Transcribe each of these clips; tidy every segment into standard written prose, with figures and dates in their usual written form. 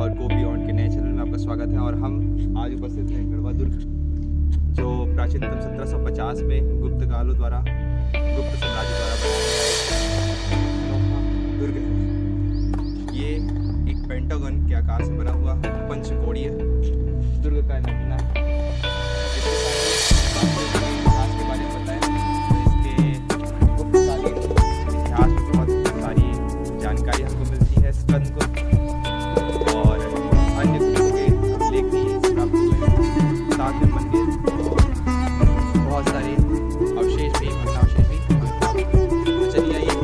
और go beyond के नए चैनल में आपका स्वागत है। और हम आज उपस्थित हैं गढ़वा दुर्ग, जो प्राचीनतम 1750 में गुप्त कालों द्वारा गुप्त साम्राज्य द्वारा बनाया गया दुर्ग है। ये एक पेंटागन के आकार से बना हुआ पंचकोणीय दुर्ग का नमूना है। इतिहास के बारे में बताएं तो इसके गुप्तकालीन इतिहास में बहुत सारी जानकारी हमको मिलती है। स्कंद गुप्त और अन्य गुप्तों के लेख भी प्राप्त हुए हैं। साथ में मंदिर और बहुत सारे अवशेष भी, भग्नावशेष भी प्राप्त हुए। तो चलिए आइए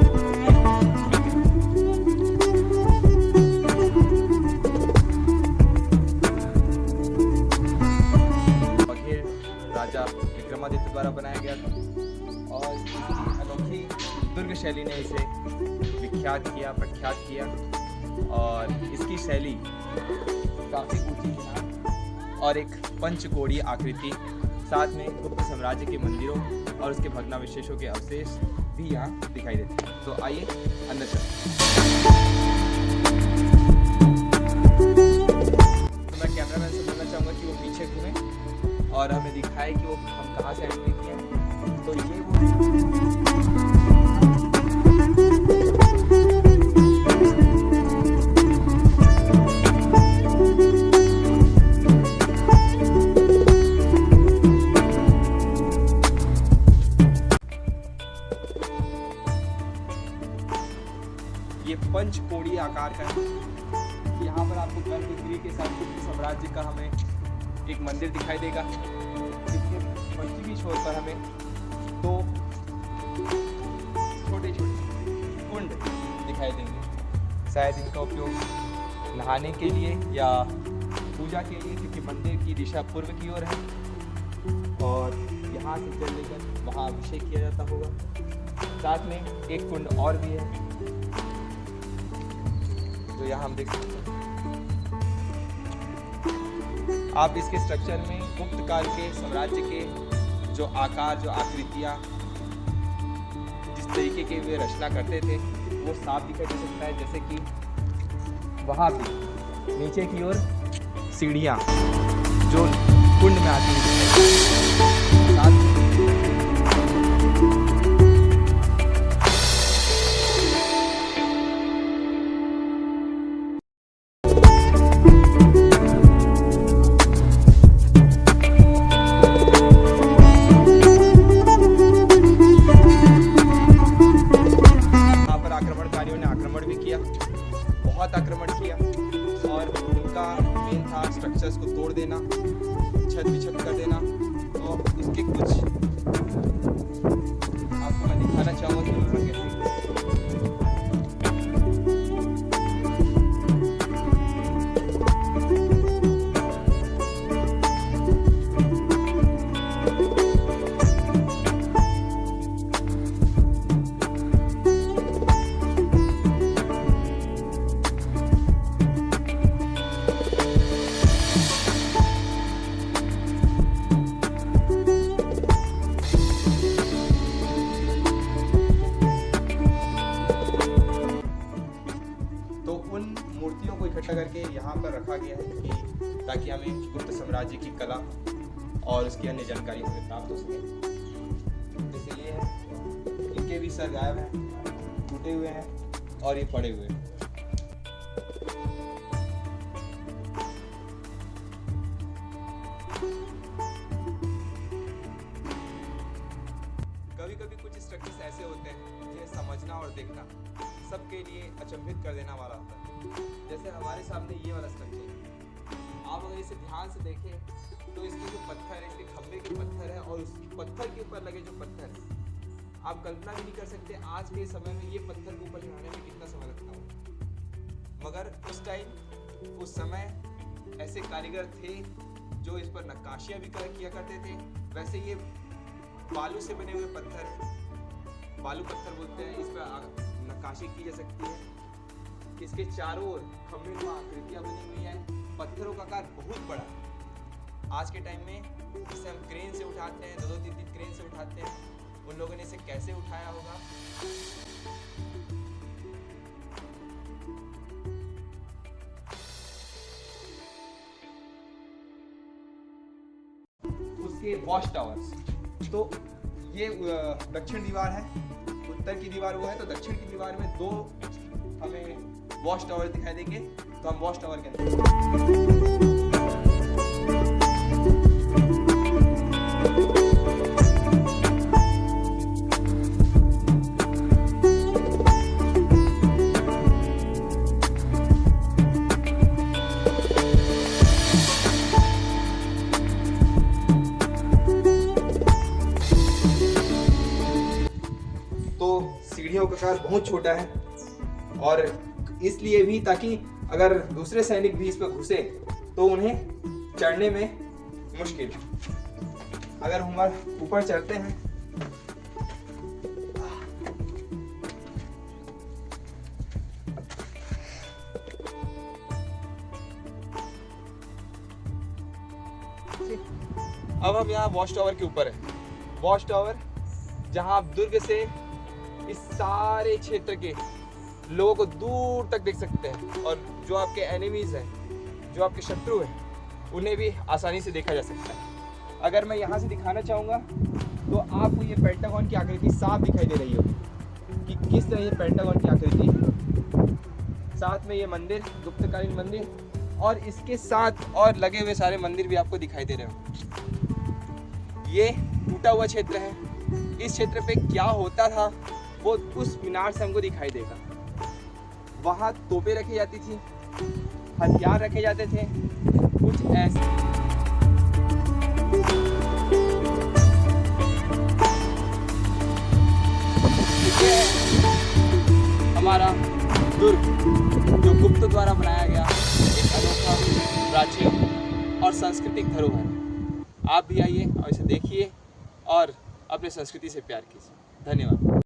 बघेल राजा विक्रमादित्य द्वारा बनाया गया था और इसकी अनोखी दुर्ग शैली ने इसे विख्यात किया, प्रख्यात किया। और इसकी शैली काफ़ी ऊंची मीनार और एक पंचकोणीय आकृति, साथ में गुप्त साम्राज्य के मंदिरों और उसके भग्नावशेषों के अवशेष भी यहाँ दिखाई देते हैं। तो आइए अंदर चलते हैं। तो मैं कैमरामैन से बोलना चाहूँगा कि वो पीछे घूमें और हमें दिखाए कि वो हम कहाँ से एंट्री किए हैं। तो ये पंचकोणीय आकार का है। यहाँ पर आपको गर्भगृह के साथ गुप्त साम्राज्य का हमें एक मंदिर दिखाई देगा, जिसके पश्चिमी छोर पर हमें दो छोटे छोटे कुंड दिखाई देंगे। शायद इनका उपयोग नहाने के लिए या पूजा के लिए, क्योंकि मंदिर की दिशा पूर्व की ओर है और यहाँ से जल लेकर वहाँ अभिषेक किया जाता होगा। साथ में एक कुंड और भी है, तो यहाँ हम देख सकते हैं। आप इसके स्ट्रक्चर में गुप्त काल के साम्राज्य के जो आकार, जो आकृतियाँ, जिस तरीके के वे रचना करते थे वो साफ दिखाई दे सकता है। जैसे कि वहाँ भी नीचे की ओर सीढ़ियाँ जो कुंड में आती हैं। बहुत आक्रमण किया और उनका मेन था स्ट्रक्चर्स को तोड़ देना, छत विछत कर देना। तो उसके कुछ आपको मैं दिखाना चाहूँगा कि उन्होंने कैसे मूर्तियों को इकट्ठा करके यहाँ पर रखा गया है कि ताकि हमें गुप्त साम्राज्य की कला और उसकी अन्य जानकारी हमें प्राप्त हो सके। जैसे ये है, इनके भी सर गायब हैं, टूटे हुए हैं और ये पड़े हुए हैं। कभी कभी कुछ स्ट्रक्चर्स ऐसे होते हैं जिन्हें समझना और देखना सबके लिए अचंभित कर देना वाला होता है। जैसे हमारे सामने ये वाला स्ट्रक्चर है, आप अगर इसे ध्यान से देखें तो इसके जो पत्थर है, इसके खंभे के पत्थर है और उस पत्थर के ऊपर लगे जो पत्थर है, आप कल्पना भी नहीं कर सकते आज के समय में ये पत्थर के ऊपर चढ़ाने में कितना समय लगता हो। मगर उस टाइम, उस समय ऐसे कारीगर थे जो इस पर नक्काशियाँ भी किया करते थे। वैसे ये बालू से बने हुए पत्थर है, बालू पत्थर बोलते हैं। इस पर नक्काशी की जा सकती है। इसके चारों ओर खंभे में आकृतियाँ बनी हुई हैं। पत्थरों का आकार बहुत बड़ा है। आज के टाइम में इसे हम क्रेन से उठाते हैं, 2-3 क्रेन से उठाते हैं। उन लोगों ने इसे कैसे उठाया होगा। इसके वॉच टावर्स। तो ये दक्षिण दीवार है, उत्तर की दीवार वो है, तो दक्षिण की दीवार में 2 हमें वॉच टावर दिखाई देंगे। तो हम वॉच टावर के अंदर सीढ़ियों का आकार बहुत छोटा है, और इसलिए भी ताकि अगर दूसरे सैनिक भी इस पर घुसे तो उन्हें चढ़ने में मुश्किल। अगर हम ऊपर चढ़ते हैं अब हम यहाँ वॉच टावर के ऊपर है। वॉच टावर जहाँ आप दुर्ग से इस सारे क्षेत्र के लोगों को दूर तक देख सकते हैं, और जो आपके एनिमीज हैं, जो आपके शत्रु हैं, उन्हें भी आसानी से देखा जा सकता है। अगर मैं यहाँ से दिखाना चाहूँगा तो आपको ये पेंटागन की आकृति साफ दिखाई दे रही होगी कि किस तरह ये पेंटागन की आकृति है। साथ में ये मंदिर, गुप्तकालीन मंदिर, और इसके साथ और लगे हुए सारे मंदिर भी आपको दिखाई दे रहे होंगे। ये टूटा हुआ क्षेत्र है। इस क्षेत्र पे क्या होता था वो उस मीनार से हमको दिखाई देगा। वहाँ तोपें रखी जाती थी, हथियार रखे जाते थे, कुछ ऐसे। हमारा दुर्ग जो गुप्त द्वारा बनाया गया एक अनोखा, प्राचीन और सांस्कृतिक धरोहर। आप भी आइए और इसे देखिए और अपने संस्कृति से प्यार कीजिए। धन्यवाद।